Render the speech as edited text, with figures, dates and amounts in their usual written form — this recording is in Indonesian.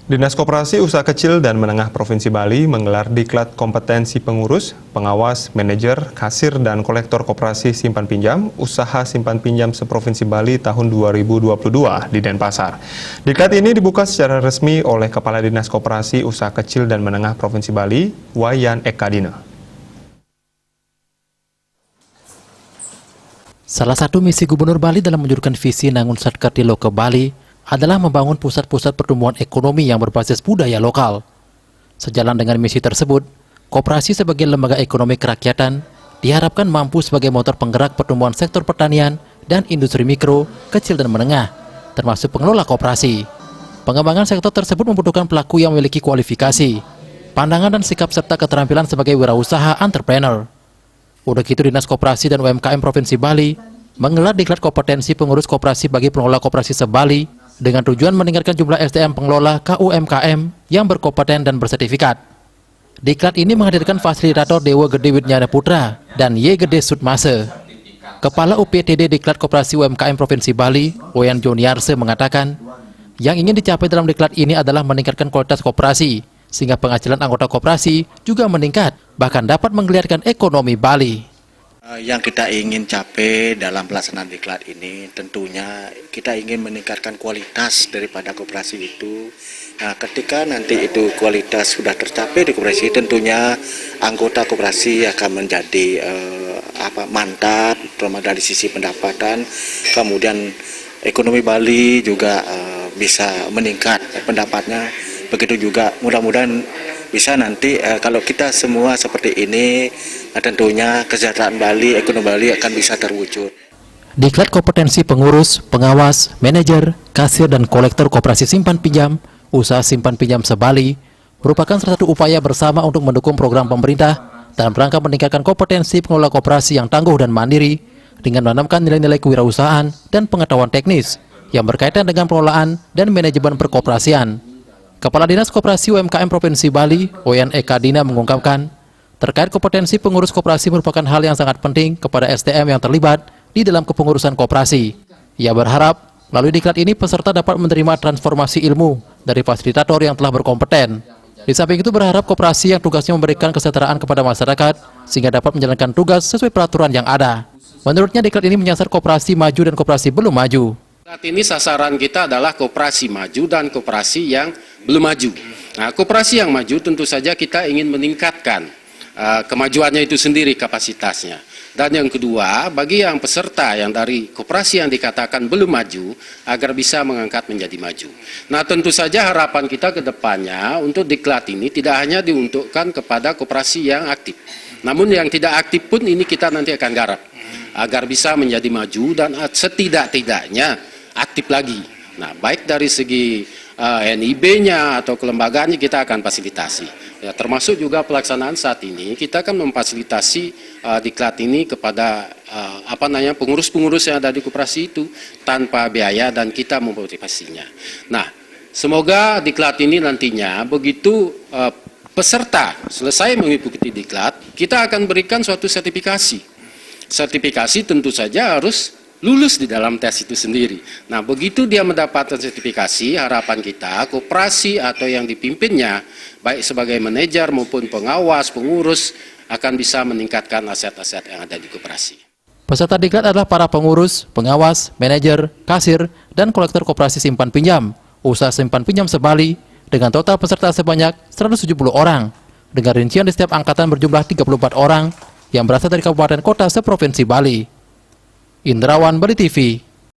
Dinas Koperasi Usaha Kecil dan Menengah Provinsi Bali menggelar diklat kompetensi pengurus, pengawas, manajer, kasir, dan kolektor koperasi simpan pinjam, usaha simpan pinjam seprovinsi Bali tahun 2022 di Denpasar. Diklat ini dibuka secara resmi oleh Kepala Dinas Koperasi Usaha Kecil dan Menengah Provinsi Bali, Wayan Ekadina. Salah satu misi Gubernur Bali dalam menjurkan visi Nangun Satkartilo ke Bali adalah membangun pusat-pusat pertumbuhan ekonomi yang berbasis budaya lokal. Sejalan dengan misi tersebut, koperasi sebagai lembaga ekonomi kerakyatan diharapkan mampu sebagai motor penggerak pertumbuhan sektor pertanian dan industri mikro, kecil dan menengah, termasuk pengelola koperasi. Pengembangan sektor tersebut membutuhkan pelaku yang memiliki kualifikasi, pandangan dan sikap serta keterampilan sebagai wirausaha entrepreneur. Untuk itu, Dinas Koperasi dan UMKM Provinsi Bali menggelar diklat kompetensi pengurus koperasi bagi pengelola koperasi se-Bali dengan tujuan meningkatkan jumlah SDM pengelola KUMKM yang berkompeten dan bersertifikat. Diklat ini menghadirkan fasilitator Dewa Gede Widnyana Putra dan Y Gede Sutmase. Kepala UPTD Diklat Koperasi UMKM Provinsi Bali, Wayan Joniarse mengatakan, yang ingin dicapai dalam diklat ini adalah meningkatkan kualitas koperasi, sehingga penghasilan anggota koperasi juga meningkat, bahkan dapat menggeliatkan ekonomi Bali. Yang kita ingin capai dalam pelaksanaan diklat ini tentunya kita ingin meningkatkan kualitas daripada koperasi itu. Nah, ketika nanti itu kualitas sudah tercapai di koperasi, tentunya anggota koperasi akan menjadi mantap, terutama dari sisi pendapatan. Kemudian ekonomi Bali juga bisa meningkat pendapatnya. Begitu juga mudah-mudahan bisa nanti kalau kita semua seperti ini, tentunya kesejahteraan Bali, ekonomi Bali akan bisa terwujud. Diklat kompetensi pengurus, pengawas, manajer, kasir, dan kolektor koperasi simpan pinjam, usaha simpan pinjam se-Bali merupakan salah satu upaya bersama untuk mendukung program pemerintah dalam rangka meningkatkan kompetensi pengelola koperasi yang tangguh dan mandiri dengan menanamkan nilai-nilai kewirausahaan dan pengetahuan teknis yang berkaitan dengan pengelolaan dan manajemen perkoperasian. Kepala Dinas Koperasi UMKM Provinsi Bali, Wayan Ekadina mengungkapkan, terkait kompetensi pengurus koperasi merupakan hal yang sangat penting kepada SDM yang terlibat di dalam kepengurusan koperasi. Ia berharap, melalui diklat ini peserta dapat menerima transformasi ilmu dari fasilitator yang telah berkompeten. Di samping itu berharap koperasi yang tugasnya memberikan kesejahteraan kepada masyarakat, sehingga dapat menjalankan tugas sesuai peraturan yang ada. Menurutnya diklat ini menyasar koperasi maju dan koperasi belum maju. Saat ini sasaran kita adalah koperasi maju dan koperasi yang belum maju. Nah, koperasi yang maju tentu saja kita ingin meningkatkan kemajuannya itu sendiri kapasitasnya. Dan yang kedua, bagi yang peserta yang dari koperasi yang dikatakan belum maju, agar bisa mengangkat menjadi maju. Nah, tentu saja harapan kita ke depannya untuk diklat ini tidak hanya diuntukkan kepada koperasi yang aktif. Namun yang tidak aktif pun ini kita nanti akan garap agar bisa menjadi maju dan setidak-tidaknya aktif lagi. Nah, baik dari segi NIB-nya atau kelembagaannya kita akan fasilitasi. Ya, termasuk juga pelaksanaan saat ini kita akan memfasilitasi diklat ini kepada pengurus-pengurus yang ada di koperasi itu tanpa biaya dan kita memotivasinya. Nah, semoga diklat ini nantinya begitu peserta selesai mengikuti diklat, kita akan berikan suatu sertifikasi. Sertifikasi tentu saja harus lulus di dalam tes itu sendiri. Nah, begitu dia mendapatkan sertifikasi, harapan kita koperasi atau yang dipimpinnya, baik sebagai manajer maupun pengawas, pengurus, akan bisa meningkatkan aset-aset yang ada di koperasi. Peserta diklat adalah para pengurus, pengawas, manajer, kasir, dan kolektor koperasi simpan pinjam, usaha simpan pinjam se-Bali, dengan total peserta sebanyak 170 orang, dengan rincian di setiap angkatan berjumlah 34 orang, yang berasal dari kabupaten kota seprovinsi Bali. Indrawan, Bali TV.